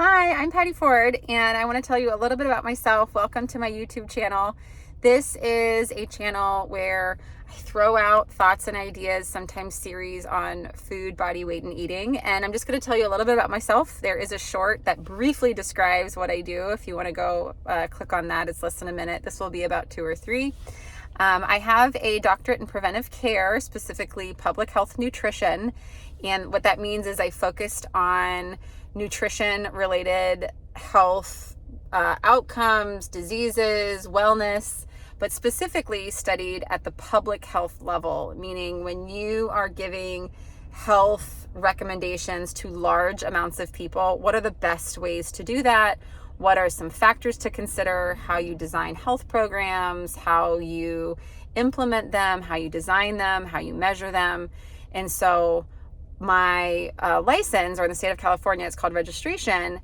Hi, I'm Patty Ford, and I want to tell you a little bit about myself. Welcome to my YouTube channel. This is a channel where I throw out thoughts and ideas, sometimes series on food, body weight, and eating. And I'm just going to tell you a little bit about myself. There is a short that briefly describes what I do. If you want to go click on that, it's less than a minute. This will be about 2 or 3. I have a doctorate in preventive care, specifically public health nutrition. And what that means is I focused on nutrition related health outcomes, diseases, wellness, but specifically studied at the public health level, meaning when you are giving health recommendations to large amounts of people, what are the best ways to do that? What are some factors to consider? How you design health programs, how you implement them, how you design them, how you measure them. And so my license, or in the state of California, it's called registration,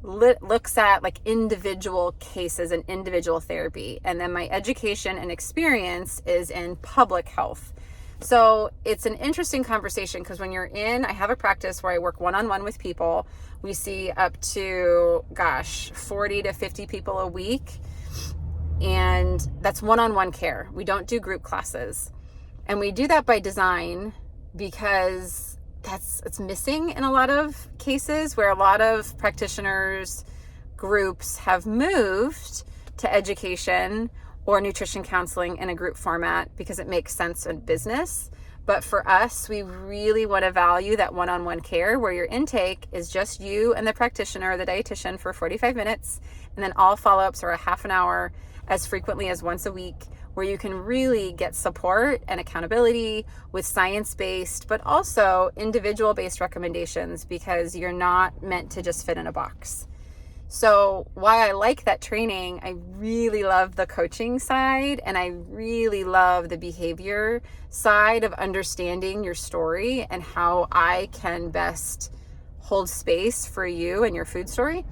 looks at like individual cases and individual therapy. And then my education and experience is in public health. So it's an interesting conversation because when I have a practice where I work one-on-one with people. We see up to, 40 to 50 people a week. And that's one-on-one care. We don't do group classes. And we do that by design because it's missing in a lot of cases where a lot of practitioners groups have moved to education or nutrition counseling in a group format because it makes sense in business. But for us, we really want to value that one-on-one care where your intake is just you and the practitioner or the dietitian for 45 minutes. And then all follow-ups are a half an hour as frequently as once a week, where you can really get support and accountability with science-based, but also individual-based recommendations because you're not meant to just fit in a box. So why I like that training, I really love the coaching side and I really love the behavior side of understanding your story and how I can best hold space for you and your food story.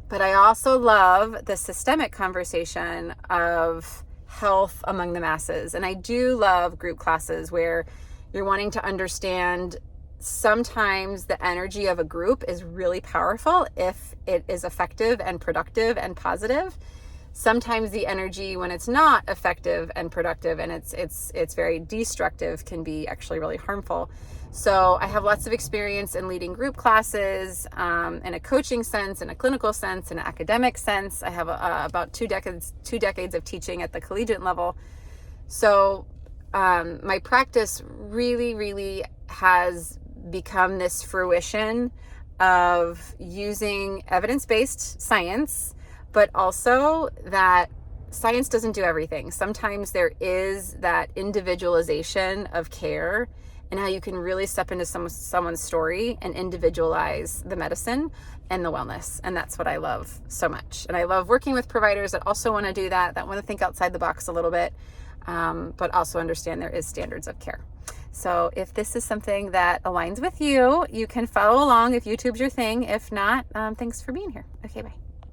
But I also love the systemic conversation of health among the masses. And I do love group classes where you're wanting to understand sometimes the energy of a group is really powerful if it is effective and productive and positive. Sometimes the energy when it's not effective and productive and it's very destructive can be actually really harmful. So I have lots of experience in leading group classes in a coaching sense, in a clinical sense, in an academic sense. I have about two decades of teaching at the collegiate level. So my practice really has become this fruition of using evidence-based science, but also that science doesn't do everything. Sometimes there is that individualization of care and how you can really step into someone's story and individualize the medicine and the wellness. And that's what I love so much. And I love working with providers that also want to do that want to think outside the box a little bit, but also understand there is standards of care. So if this is something that aligns with you, you can follow along if YouTube's your thing. If not, thanks for being here. Okay, bye.